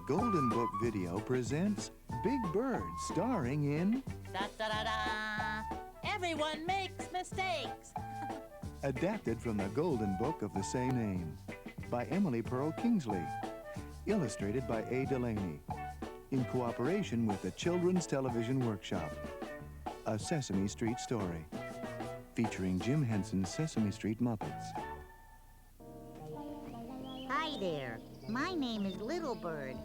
Golden Book Video presents Big Bird, starring in... Da-da-da-da! Everyone makes mistakes! Adapted from the Golden Book of the same name, by Emily Pearl Kingsley. Illustrated by A. Delaney. In cooperation with the Children's Television Workshop. A Sesame Street story. Featuring Jim Henson's Sesame Street Muppets. Hi there. My name is Little Bird.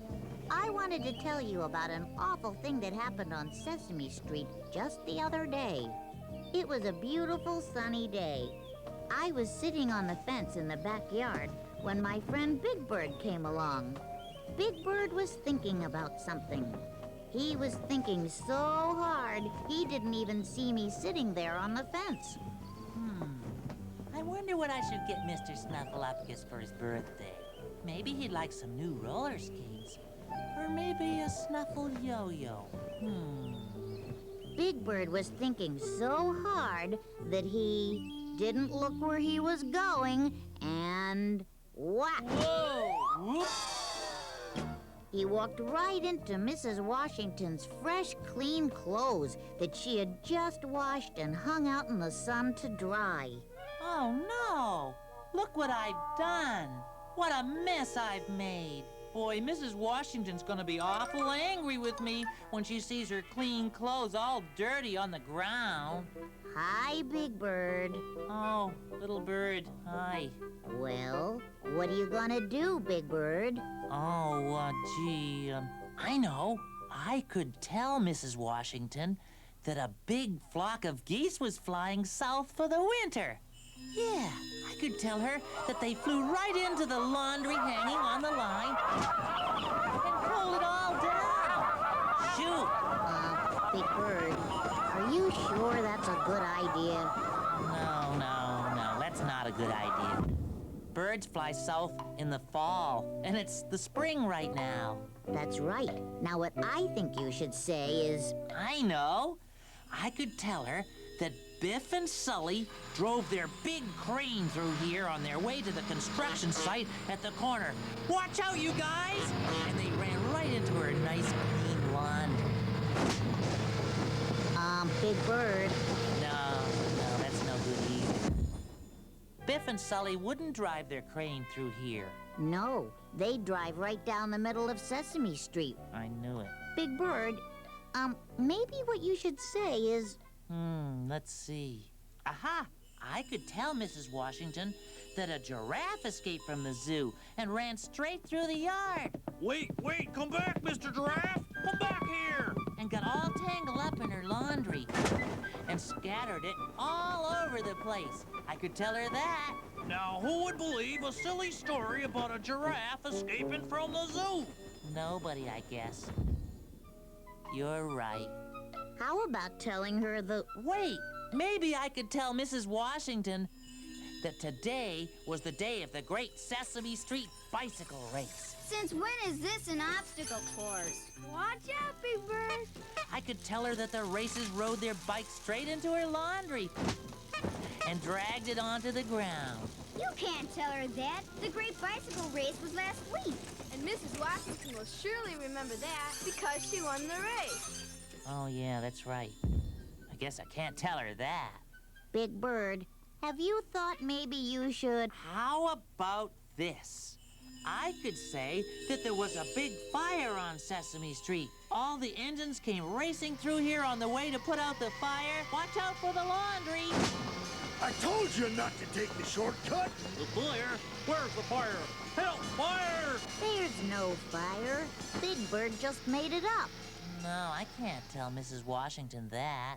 I wanted to tell you about an awful thing that happened on Sesame Street just the other day. It was a beautiful sunny day. I was sitting on the fence in the backyard when my friend Big Bird came along. Big Bird was thinking about something. He was thinking so hard, he didn't even see me sitting there on the fence. I wonder what I should get Mr. Snuffleupagus for his birthday. Maybe he'd like some new roller skates. Or maybe a snuffle yo-yo. Big Bird was thinking so hard that he didn't look where he was going, and whack! Whoa! Whoop! He walked right into Mrs. Washington's fresh, clean clothes that she had just washed and hung out in the sun to dry. Oh, no! Look what I've done! What a mess I've made! Boy, Mrs. Washington's gonna be awful angry with me when she sees her clean clothes all dirty on the ground. Hi, Big Bird. Oh, Little Bird, hi. Well, what are you gonna do, Big Bird? Oh, gee, I know. I could tell Mrs. Washington that a big flock of geese was flying south for the winter. Yeah, I could tell her that they flew right into the laundry hanging on the line and pulled it all down. Shoot! Big Bird, are you sure that's a good idea? No, that's not a good idea. Birds fly south in the fall, and it's the spring right now. That's right. Now what I think you should say is... I know. I could tell her that Biff and Sully drove their big crane through here on their way to the construction site at the corner. Watch out, you guys! And they ran right into her nice clean laundry. Big Bird. No, that's no good either. Biff and Sully wouldn't drive their crane through here. No, they drive right down the middle of Sesame Street. I knew it. Big Bird, maybe what you should say is... Let's see. Aha! I could tell Mrs. Washington that a giraffe escaped from the zoo and ran straight through the yard. Wait, come back, Mr. Giraffe! Come back here! And got all tangled up in her laundry and scattered it all over the place. I could tell her that. Now, who would believe a silly story about a giraffe escaping from the zoo? Nobody, I guess. You're right. How about telling her the... Wait, maybe I could tell Mrs. Washington that today was the day of the great Sesame Street bicycle race. Since when is this an obstacle course? Watch out, Big Bird. I could tell her that the racers rode their bikes straight into her laundry and dragged it onto the ground. You can't tell her that. The great bicycle race was last week. And Mrs. Washington will surely remember that because she won the race. Oh, yeah, that's right. I guess I can't tell her that. Big Bird, have you thought maybe you should... How about this? I could say that there was a big fire on Sesame Street. All the engines came racing through here on the way to put out the fire. Watch out for the laundry. I told you not to take the shortcut. The fire? Where's the fire? Help, fire! There's no fire. Big Bird just made it up. No, I can't tell Mrs. Washington that.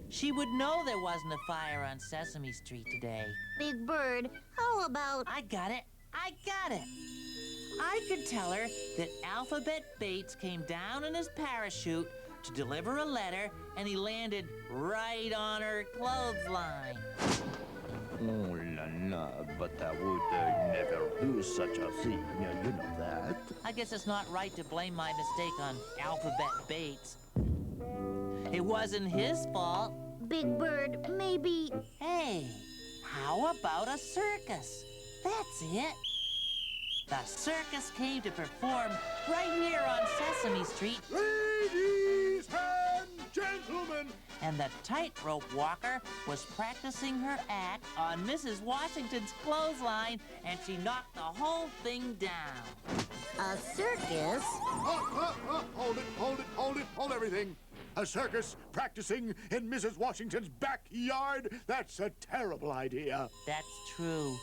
She would know there wasn't a fire on Sesame Street today. Big Bird, how about... I got it. I could tell her that Alphabet Bates came down in his parachute to deliver a letter, and he landed right on her clothesline. Oh, la la, but I would never do such a thing, you know that. I guess it's not right to blame my mistake on Alphabet Bates. It wasn't his fault. Big Bird, maybe... Hey, how about a circus? That's it. The circus came to perform right here on Sesame Street. Ladies and gentlemen! And the tightrope walker was practicing her act on Mrs. Washington's clothesline, and she knocked the whole thing down. A circus? Hold everything. A circus practicing in Mrs. Washington's backyard? That's a terrible idea. That's true.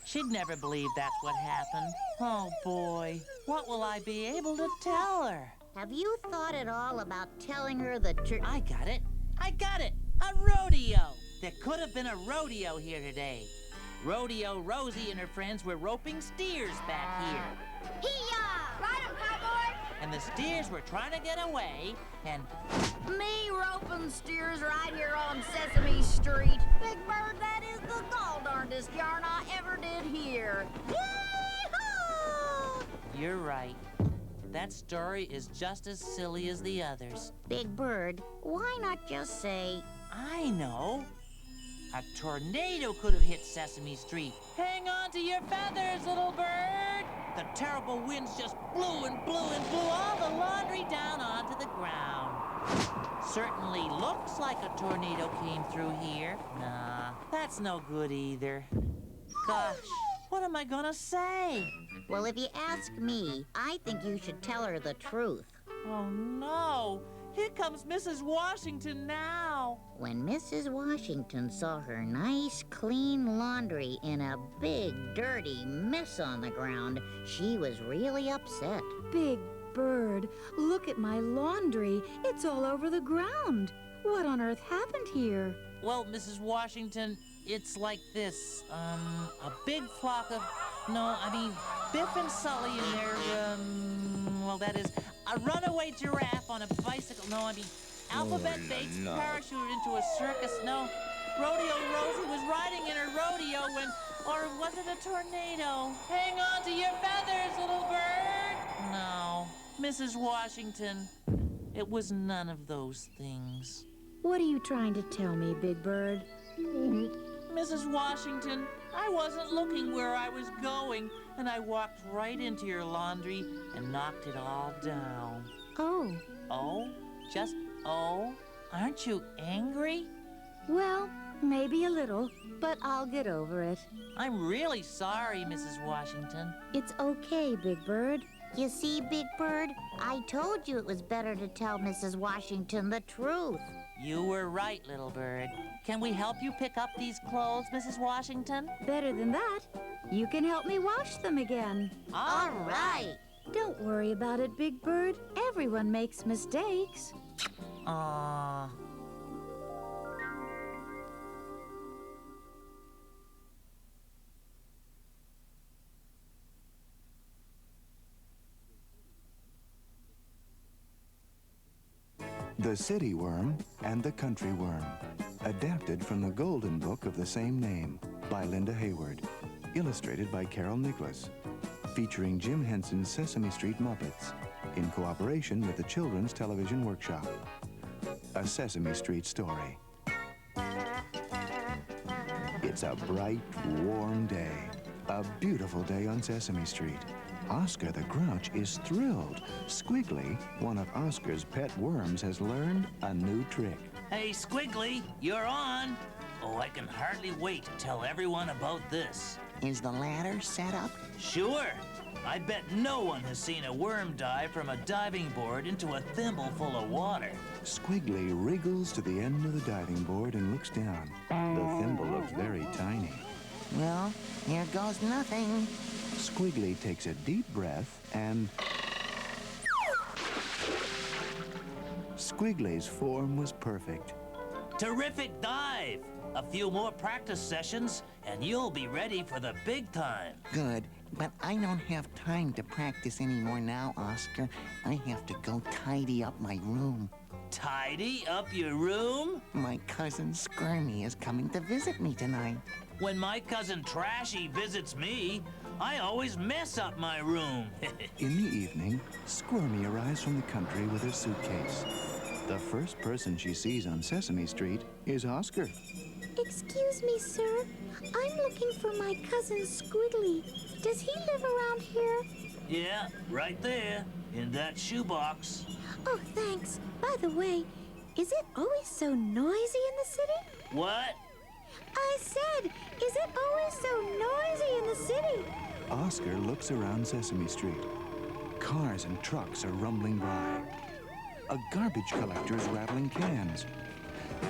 She'd never believe that's what happened. Oh, boy. What will I be able to tell her? Have you thought at all about telling her the truth? I got it. A rodeo. There could have been a rodeo here today. Rodeo Rosie and her friends were roping steers back here. Hee-yaw! Ride 'em, cowboy! And the steers were trying to get away, and... Me roping steers right here on Sesame Street. Big Bird, that is the gall-darndest yarn I ever did hear. Yee-haw! You're right. That story is just as silly as the others. Big Bird, why not just say... I know. A tornado could have hit Sesame Street. Hang on to your feathers, little bird! The terrible winds just blew and blew and blew all the laundry down onto the ground. Certainly looks like a tornado came through here. Nah, that's no good either. Gosh, what am I gonna say? Well, if you ask me, I think you should tell her the truth. Oh, no. Here comes Mrs. Washington now. When Mrs. Washington saw her nice, clean laundry in a big, dirty mess on the ground, she was really upset. Big Bird, look at my laundry. It's all over the ground. What on earth happened here? Well, Mrs. Washington, it's like this. A big flock of... No, I mean, Biff and Sully and their, well, that is, a runaway giraffe on a bicycle. No, I mean, Alphabet Bates parachuted into a circus. No, Rodeo Rosie was riding in her rodeo when, or was it a tornado? Hang on to your feathers, little bird. No, Mrs. Washington, it was none of those things. What are you trying to tell me, Big Bird? Mrs. Washington, I wasn't looking where I was going, and I walked right into your laundry and knocked it all down. Oh. Oh? Just oh? Aren't you angry? Well, maybe a little, but I'll get over it. I'm really sorry, Mrs. Washington. It's okay, Big Bird. You see, Big Bird, I told you it was better to tell Mrs. Washington the truth. You were right, little bird. Can we help you pick up these clothes, Mrs. Washington? Better than that, you can help me wash them again. All right. Don't worry about it, Big Bird. Everyone makes mistakes. Aww. The City Worm and the Country Worm, adapted from the Golden Book of the same name by Linda Hayward, illustrated by Carol Nicholas, featuring Jim Henson's Sesame Street Muppets, in cooperation with the Children's Television Workshop. A Sesame Street story. It's a bright, warm day, a beautiful day on Sesame Street. Oscar the Grouch is thrilled. Squiggly, one of Oscar's pet worms, has learned a new trick. Hey, Squiggly, you're on. Oh, I can hardly wait to tell everyone about this. Is the ladder set up? Sure. I bet no one has seen a worm dive from a diving board into a thimble full of water. Squiggly wriggles to the end of the diving board and looks down. The thimble looks very tiny. Well, here goes nothing. Squiggly takes a deep breath and... Squiggly's form was perfect. Terrific dive! A few more practice sessions, and you'll be ready for the big time. Good, but I don't have time to practice anymore now, Oscar. I have to go tidy up my room. Tidy up your room? My cousin Squirmy is coming to visit me tonight. When my cousin Trashy visits me, I always mess up my room. In the evening, Squirmy arrives from the country with her suitcase. The first person she sees on Sesame Street is Oscar. Excuse me, sir. I'm looking for my cousin Squiggly. Does he live around here? Yeah, right there, in that shoebox. Oh, thanks. By the way, is it always so noisy in the city? What? I said, is it always so noisy in the city? Oscar looks around Sesame Street. Cars and trucks are rumbling by. A garbage collector is rattling cans.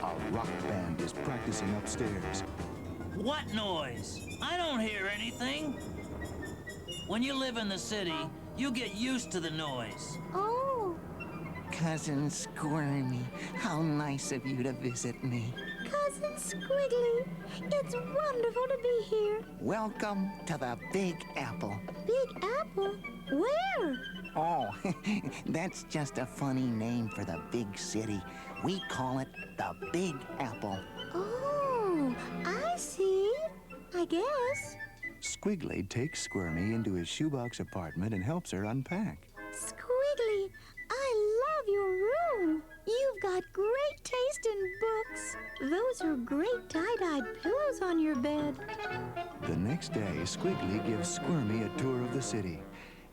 A rock band is practicing upstairs. What noise? I don't hear anything. When you live in the city, you get used to the noise. Oh, Cousin Squirmy, how nice of you to visit me. Cousin Squiggly, it's wonderful to be here. Welcome to the Big Apple. Big Apple? Where? Oh, that's just a funny name for the big city. We call it the Big Apple. Oh, I see. I guess. Squiggly takes Squirmy into his shoebox apartment and helps her unpack. Squiggly, I love your room. You've got great taste in books. Those are great tie-dyed pillows on your bed. The next day, Squiggly gives Squirmy a tour of the city.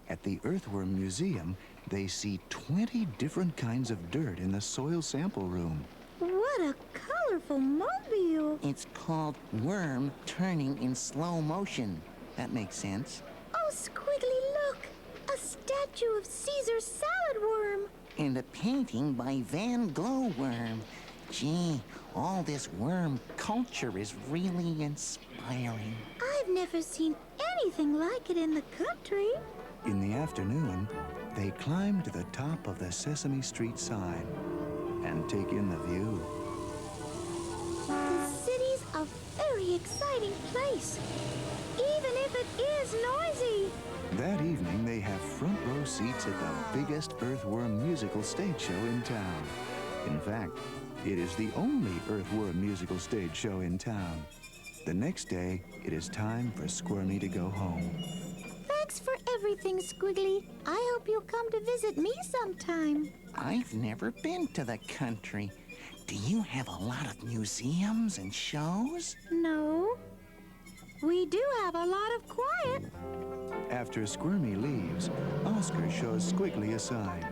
At the Earthworm Museum, they see 20 different kinds of dirt in the soil sample room. What a colorful mobile. It's called worm turning in slow motion. That makes sense. Oh, Squiggly, look. A statue of Caesar Salad Worm. And a painting by Van Glowworm. Gee, all this worm culture is really inspiring. I've never seen anything like it in the country. In the afternoon, they climb to the top of the Sesame Street sign and take in the view. The city's a very exciting place, even if it is noisy. That evening, they have front row seats at the biggest Earthworm musical stage show in town. In fact, it is the only Earthworm musical stage show in town. The next day, it is time for Squirmy to go home. Thanks for everything, Squiggly. I hope you'll come to visit me sometime. I've never been to the country. Do you have a lot of museums and shows? No. We do have a lot of quiet. After Squirmy leaves, Oscar shows Squiggly a sign.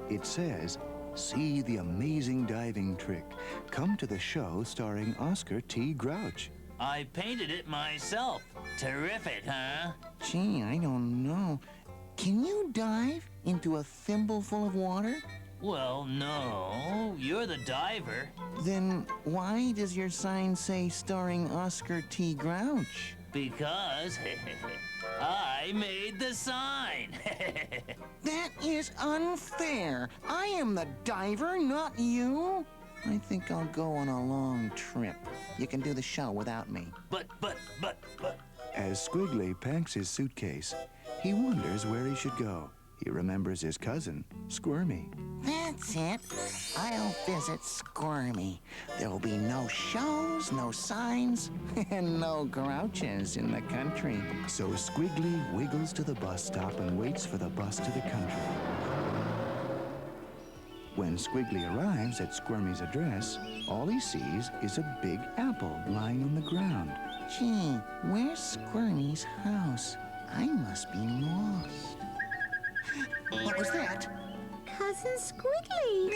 It says, "See the amazing diving trick. Come to the show starring Oscar T. Grouch." I painted it myself. Terrific, huh? Gee, I don't know. Can you dive into a thimbleful of water? Well, no. You're the diver. Then why does your sign say starring Oscar T. Grouch? Because I made the sign. That is unfair. I am the diver, not you. I think I'll go on a long trip. You can do the show without me. But. As Squiggly packs his suitcase, he wonders where he should go. He remembers his cousin, Squirmy. That's it. I'll visit Squirmy. There will be no shows, no signs, and no grouches in the country. So Squiggly wiggles to the bus stop and waits for the bus to the country. When Squiggly arrives at Squirmy's address, all he sees is a big apple lying on the ground. Gee, where's Squirmy's house? I must be lost. What was that? Cousin Squiggly.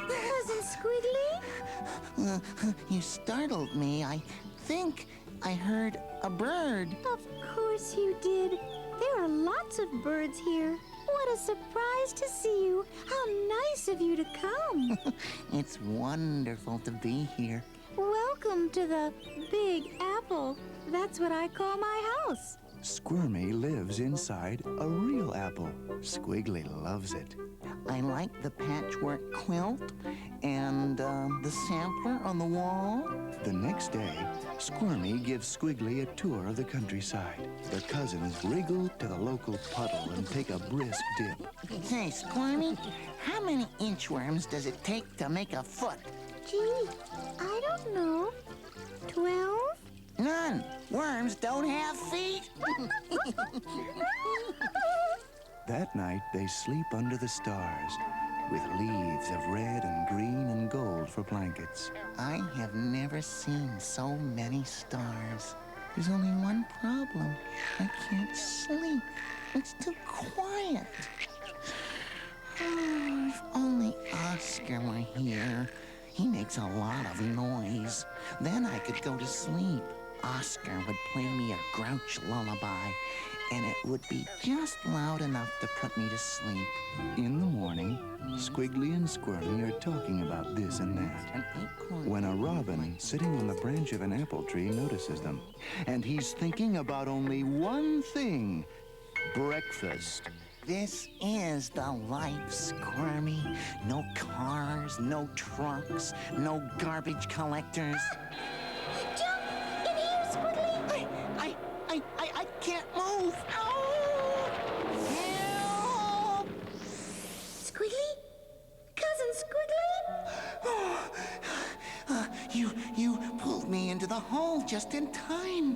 Cousin Squiggly? You startled me. I think I heard a bird. Of course you did. There are lots of birds here. What a surprise to see you. How nice of you to come. It's wonderful to be here. Welcome to the Big Apple. That's what I call my house. Squirmy lives inside a real apple. Squiggly loves it. I like the patchwork quilt and the sampler on the wall. The next day, Squirmy gives Squiggly a tour of the countryside. The cousins wriggle to the local puddle and take a brisk dip. Hey, Squirmy, how many inchworms does it take to make a foot? Gee, I don't know. 12? None. Worms don't have feet. That night, they sleep under the stars. with leaves of red and green and gold for blankets. I have never seen so many stars. There's only one problem. I can't sleep. It's too quiet. Oh, if only Oscar were here. He makes a lot of noise. Then I could go to sleep. Oscar would play me a Grouch lullaby, and it would be just loud enough to put me to sleep. In the morning, Squiggly and Squirmy are talking about this and that, An acorn. when a robin sitting on the branch of an apple tree notices them. And he's thinking about only one thing: breakfast. This is the life, Squirmy. No cars, no trucks, no garbage collectors. Jump! In here, Squiggly! I can't move. Oh! Help! Squiggly? Cousin Squiggly? You pulled me into the hole just in time.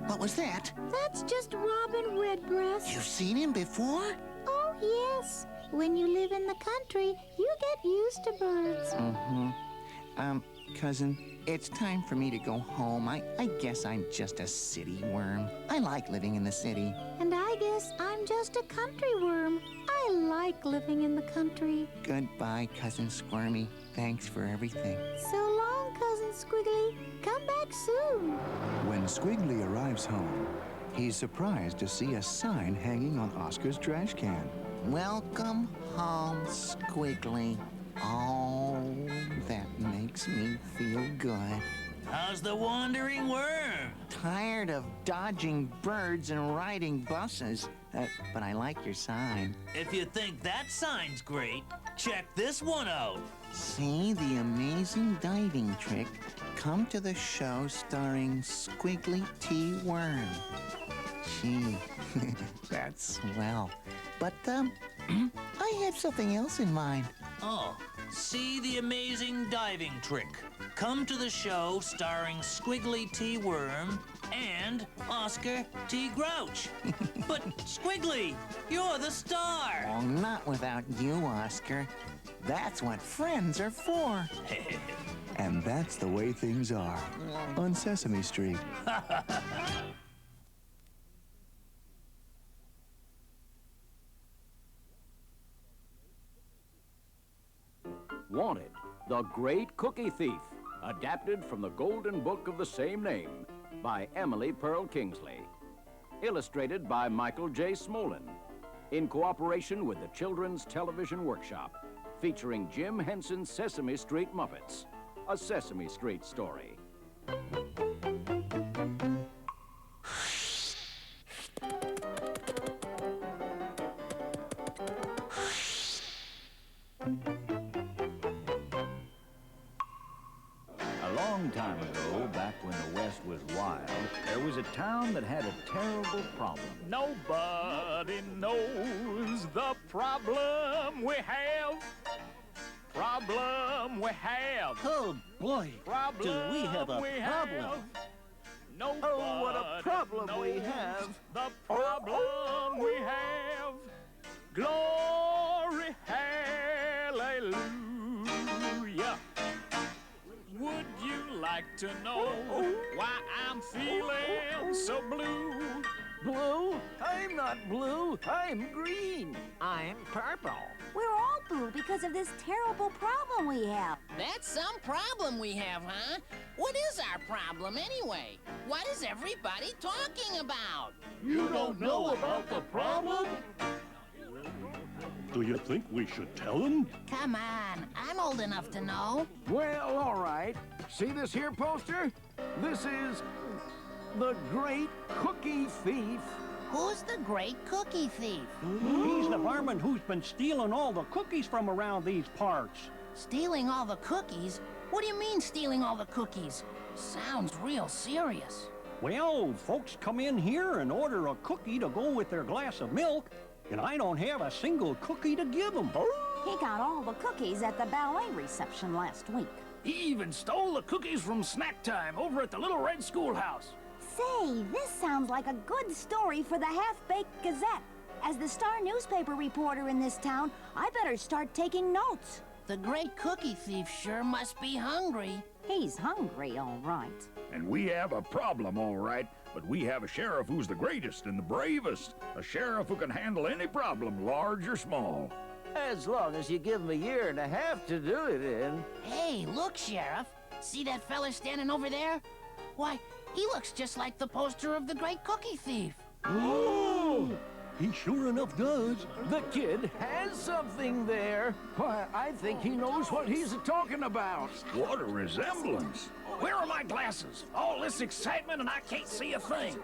What was that? That's just Robin Redbreast. You've seen him before? Oh, yes. When you live in the country, you get used to birds. Cousin, it's time for me to go home. I guess I'm just a city worm. I like living in the city. And I guess I'm just a country worm. I like living in the country. Goodbye, Cousin Squirmy. Thanks for everything. So long, Cousin Squiggly. Come back soon. When Squiggly arrives home, he's surprised to see a sign hanging on Oscar's trash can. Welcome home, Squiggly. Oh, that makes me feel good. How's the wandering worm? Tired of dodging birds and riding buses. But I like your sign. If you think that sign's great, check this one out. See the amazing diving trick? Come to the show starring Squiggly T. Worm. Gee, that's swell. But, I had something else in mind. Oh, see the amazing diving trick. Come to the show starring Squiggly T. Worm and Oscar T. Grouch. But, Squiggly, you're the star. Oh, not without you, Oscar. That's what friends are for. And that's the way things are on Sesame Street. Wanted, The Great Cookie Thief, adapted from the Golden Book of the same name by Emily Pearl Kingsley. Illustrated by Michael J. Smolin, in cooperation with the Children's Television Workshop, featuring Jim Henson's Sesame Street Muppets, a Sesame Street story. A long time ago, back when the West was wild, there was a town that had a terrible problem. Nobody knows the problem we have. Problem we have. Oh, boy, Problem do we have a problem. Nobody Oh, what a problem we knows have. The problem we have. Glory, hallelujah. Would you like to know why I'm feeling so blue? Blue? I'm not blue. I'm green. I'm purple. We're all blue because of this terrible problem we have. That's some problem we have, huh? What is our problem anyway? What is everybody talking about? You don't know about the problem? Do you think we should tell them? Come on, I'm old enough to know. Well, all right. See this here poster? This is the Great Cookie Thief. Who's the Great Cookie Thief? He's the varmint who's been stealing all the cookies from around these parts. Stealing all the cookies? What do you mean, stealing all the cookies? Sounds real serious. Well, folks come in here and order a cookie to go with their glass of milk, and I don't have a single cookie to give them. He got all the cookies at the ballet reception last week. He even stole the cookies from snack time over at the Little Red Schoolhouse. Say, this sounds like a good story for the Half-Baked Gazette. As the star newspaper reporter in this town, I better start taking notes. The great cookie thief sure must be hungry. He's hungry, all right. And we have a problem, all right, but we have a sheriff who's the greatest and the bravest. A sheriff who can handle any problem, large or small. As long as you give him a year and a half to do it in. Hey, look, Sheriff. See that fella standing over there? Why, he looks just like the poster of the great cookie thief. Oh! He sure enough does. The kid has something there. Why, I think he knows what he's talking about. What a resemblance. Where are my glasses? All this excitement and I can't see a thing.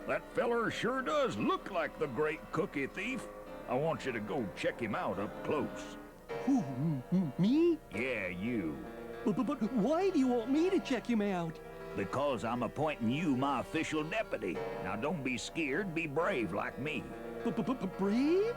That feller sure does look like the great cookie thief. I want you to go check him out up close. Who, me? Yeah, you. But why do you want me to check him out? Because I'm appointing you my official deputy. Now don't be scared, be brave like me. Brave?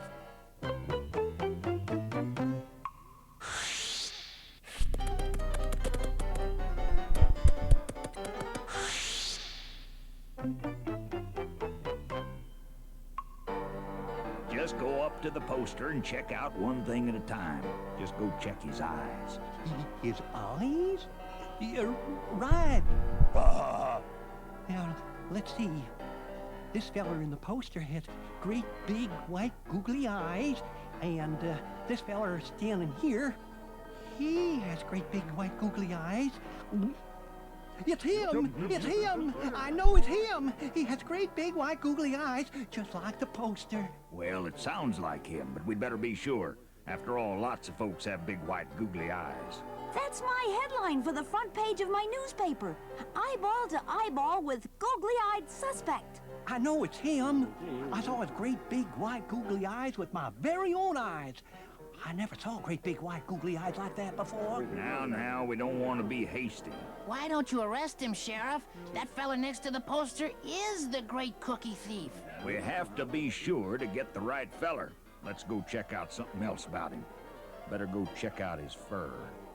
Just go up to the poster and check out one thing at a time. Just go check his eyes. His eyes? Yeah, right. Now, let's see. This feller in the poster has great big white googly eyes, and this feller standing here, he has great big white googly eyes. It's him! It's him! I know it's him! He has great big white googly eyes, just like the poster. Well, it sounds like him, but we'd better be sure. After all, lots of folks have big white googly eyes. That's my headline for the front page of my newspaper. Eyeball to eyeball with googly-eyed suspect. I know it's him. I saw his great big white googly eyes with my very own eyes. I never saw great big white googly eyes like that before. Now, we don't want to be hasty. Why don't you arrest him, Sheriff? That fella next to the poster is the great cookie thief. We have to be sure to get the right feller. Let's go check out something else about him. Better go check out his fur.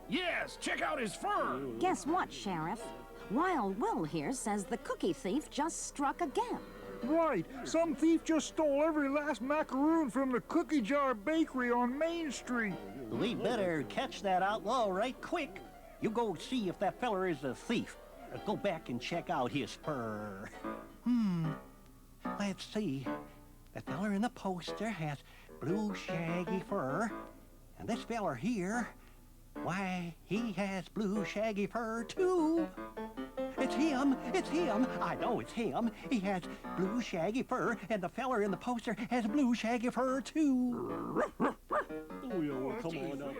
Yes, check out his fur. Guess what, Sheriff? Wild Will here says the cookie thief just struck again. Right. Some thief just stole every last macaroon from the Cookie Jar Bakery on Main Street. We better catch that outlaw right quick. You go see if that feller is a thief. Go back and check out his fur. Let's see. The feller in the poster has blue shaggy fur. And this feller here, why, he has blue shaggy fur too. It's him! It's him! I know it's him. He has blue shaggy fur, and the feller in the poster has blue shaggy fur too. Oh, yeah, come on now.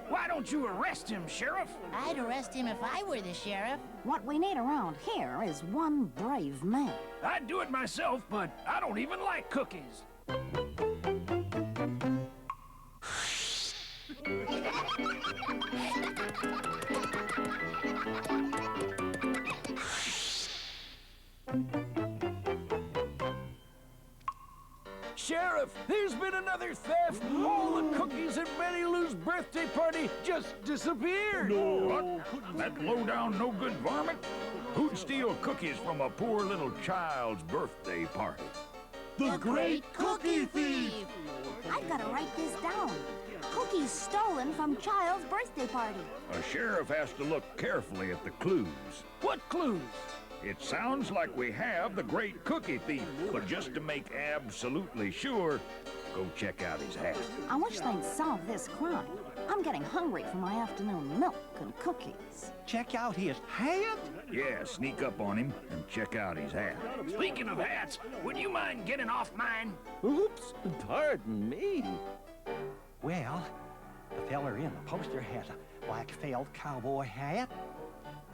Why don't you arrest him, Sheriff? I'd arrest him if I were the sheriff. What we need around here is one brave man. I'd do it myself, but I don't even like cookies. Sheriff, there's been another theft. All the cookies at Betty Lou's birthday party just disappeared. What? That low-down, no-good varmint? Who'd steal cookies from a poor little child's birthday party? The great cookie thief! I've got to write this down. Cookies stolen from child's birthday party. A sheriff has to look carefully at the clues. What clues? It sounds like we have the great cookie thief, but just to make absolutely sure, go check out his hat. I wish they'd solve this crime. I'm getting hungry for my afternoon milk and cookies. Check out his hat? Yeah, sneak up on him and check out his hat. Speaking of hats, would you mind getting off mine? Oops, pardon me. Well, the feller in the poster has a black felt cowboy hat.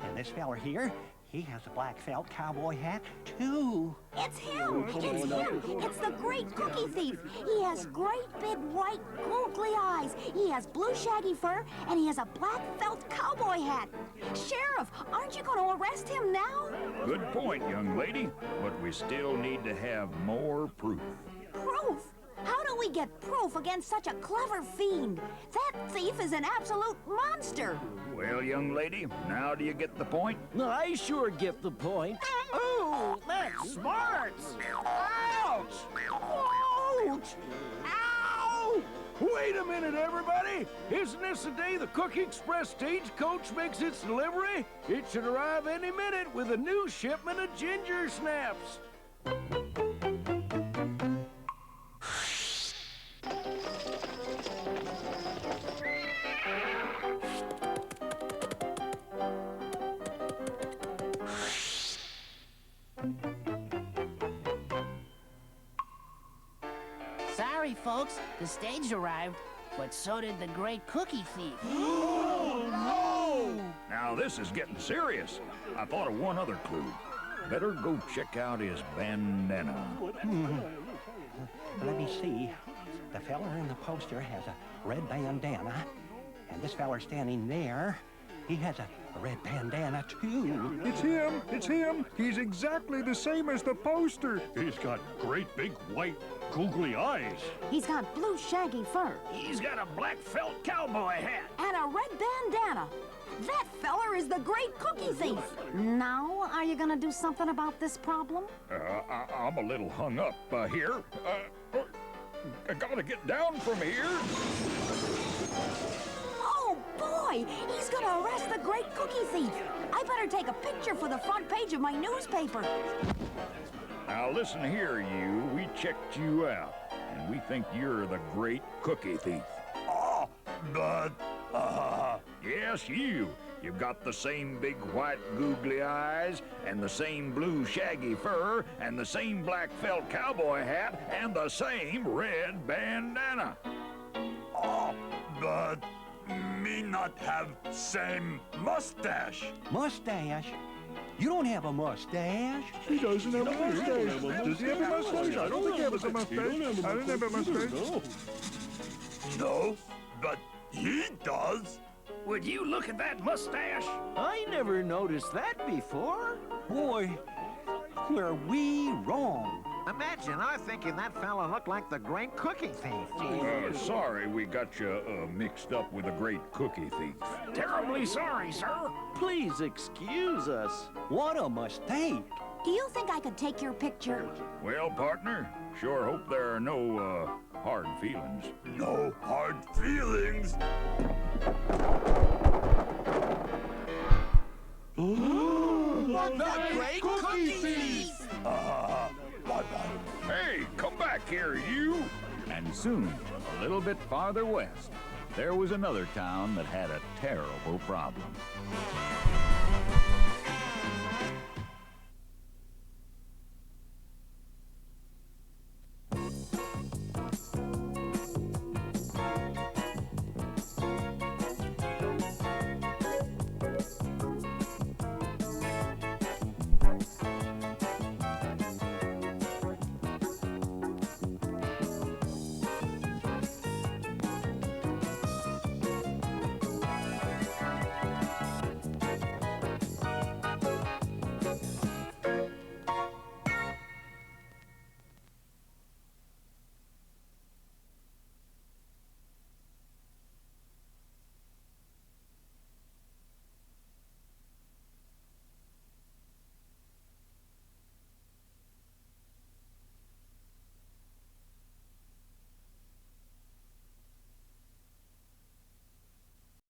And this feller here, he has a black felt cowboy hat, too. It's him! It's him! It's the great cookie thief! He has great big white googly eyes. He has blue shaggy fur, and he has a black felt cowboy hat. Sheriff, aren't you going to arrest him now? Good point, young lady, but we still need to have more proof. Proof? How do we get proof against such a clever fiend? That thief is an absolute monster. Well, young lady, now do you get the point? I sure get the point. Oh, that smarts! Ouch! Whoa! Grouch. Ow! Wait a minute, everybody! Isn't this the day the Cookie Express stagecoach makes its delivery? It should arrive any minute with a new shipment of ginger snaps. Sorry, folks, the stage arrived, but so did the great cookie thief. Oh, no! Now, this is getting serious. I thought of one other clue. Better go check out his bandana. Let me see. The feller in the poster has a red bandana, and this feller standing there, he has a red bandana, too. It's him! It's him! He's exactly the same as the poster. He's got great big white googly eyes. He's got blue shaggy fur. He's got a black felt cowboy hat. And a red bandana. That feller is the great cookie thief. Now, are you gonna do something about this problem? I'm a little hung up here. I gotta get down from here. Oh, boy! He's gonna arrest the great cookie thief. I better take a picture for the front page of my newspaper. Now listen here, you. We checked you out, and we think you're the great cookie thief. Oh, but, yes, you. You've got the same big white googly eyes, and the same blue shaggy fur, and the same black felt cowboy hat, and the same red bandana. Oh, but me not have same mustache. Mustache? You don't have a mustache. He doesn't have a mustache. Does he have a mustache? I don't think he has a mustache. I don't have a mustache. No, but he does. Would you look at that mustache? I never noticed that before. Boy, were we wrong. Imagine our thinking that fella looked like the great cookie thief. Sorry we got you mixed up with a great cookie thief. Terribly sorry, sir. Please excuse us. What a mistake. Do you think I could take your picture? Well, partner, sure hope there are no hard feelings. No hard feelings. The great cookie thief! Bye-bye. Hey, come back here, you! And soon, a little bit farther west, there was another town that had a terrible problem.